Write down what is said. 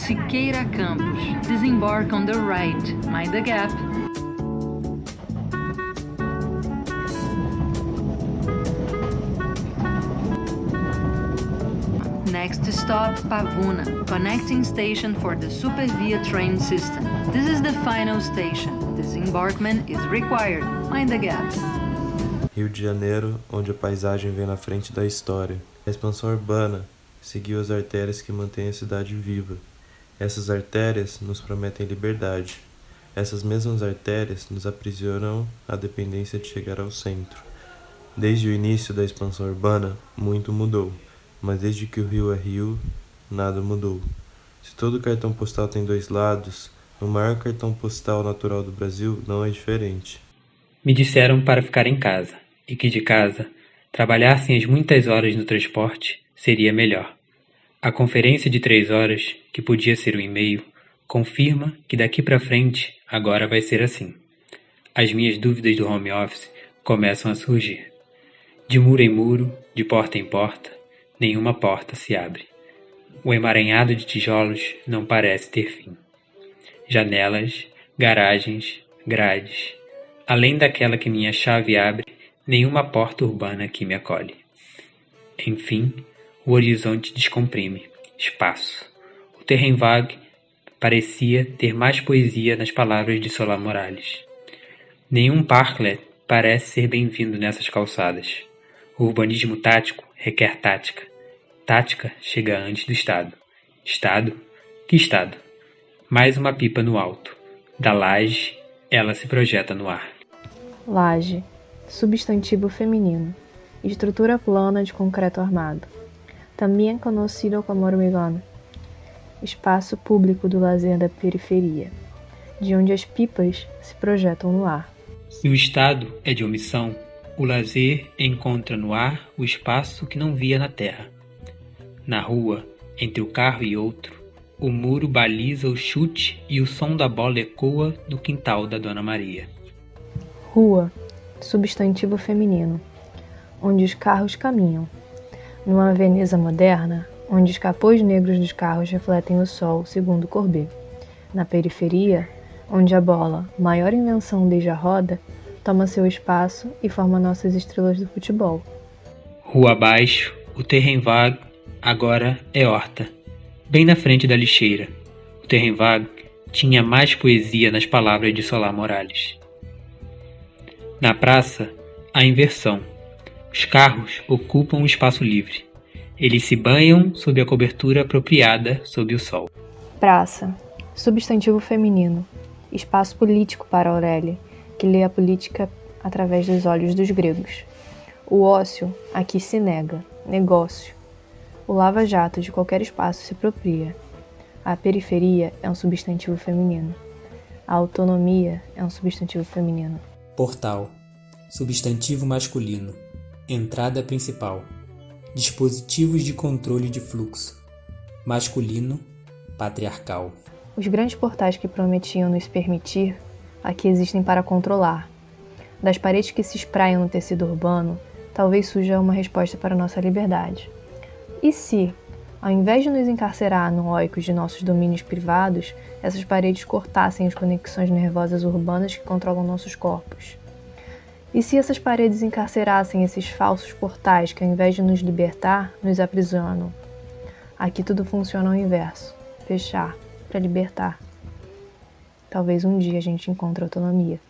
Siqueira Campos. Disembark on the right. Mind the gap. Next stop, Pavuna, connecting station for the Supervia train system. This is the final station. Disembarkment is required. Mind the gap. Rio de Janeiro, onde a paisagem vem na frente da história. A expansão urbana seguiu as artérias que mantêm a cidade viva. Essas artérias nos prometem liberdade. Essas mesmas artérias nos aprisionam à dependência de chegar ao centro. Desde o início da expansão urbana, muito mudou. Mas desde que o rio é rio, nada mudou. Se todo cartão postal tem dois lados, o maior cartão postal natural do Brasil não é diferente. Me disseram para ficar em casa, e que de casa, trabalhassem as muitas horas no transporte, seria melhor. A conferência de 3 horas, que podia ser um e-mail, confirma que daqui para frente, agora vai ser assim. As minhas dúvidas do home office começam a surgir. De muro em muro, de porta em porta, nenhuma porta se abre. O emaranhado de tijolos não parece ter fim. Janelas, garagens, grades. Além daquela que minha chave abre, nenhuma porta urbana que me acolhe. Enfim, o horizonte descomprime. Espaço. O terreno vago parecia ter mais poesia nas palavras de Solá Morales. Nenhum parklet parece ser bem-vindo nessas calçadas. O urbanismo tático requer tática. Tática chega antes do Estado. Estado? Que Estado? Mais uma pipa no alto. Da laje, ela se projeta no ar. Laje, substantivo feminino. Estrutura plana de concreto armado. Também conhecido como hormigón. Espaço público do lazer da periferia, de onde as pipas se projetam no ar. Se o Estado é de omissão, o lazer encontra no ar o espaço que não via na terra. Na rua, entre o carro e outro, o muro baliza o chute e o som da bola ecoa no quintal da Dona Maria. Rua, substantivo feminino, onde os carros caminham. Numa Veneza moderna, onde os capôs negros dos carros refletem o sol, segundo Courbet. Na periferia, onde a bola, maior invenção desde a roda, toma seu espaço e forma nossas estrelas do futebol. Rua abaixo, o terreno vago agora é horta, bem na frente da lixeira. O terreno vago tinha mais poesia nas palavras de Solá Morales. Na praça, a inversão. Os carros ocupam o espaço livre. Eles se banham sob a cobertura apropriada sob o sol. Praça, substantivo feminino, espaço político para Aurélia, que lê a política através dos olhos dos gregos. O ócio aqui se nega, negócio. O lava-jato de qualquer espaço se apropria. A periferia é um substantivo feminino. A autonomia é um substantivo feminino. Portal, substantivo masculino. Entrada principal. Dispositivos de controle de fluxo. Masculino, patriarcal. Os grandes portais que prometiam nos permitir, aqui existem para controlar. Das paredes que se espraiam no tecido urbano, talvez surja uma resposta para nossa liberdade. E se, ao invés de nos encarcerar no oicos de nossos domínios privados, essas paredes cortassem as conexões nervosas urbanas que controlam nossos corpos? E se essas paredes encarcerassem esses falsos portais que, ao invés de nos libertar, nos aprisionam? Aqui tudo funciona ao inverso. Fechar para libertar. Talvez um dia a gente encontre autonomia.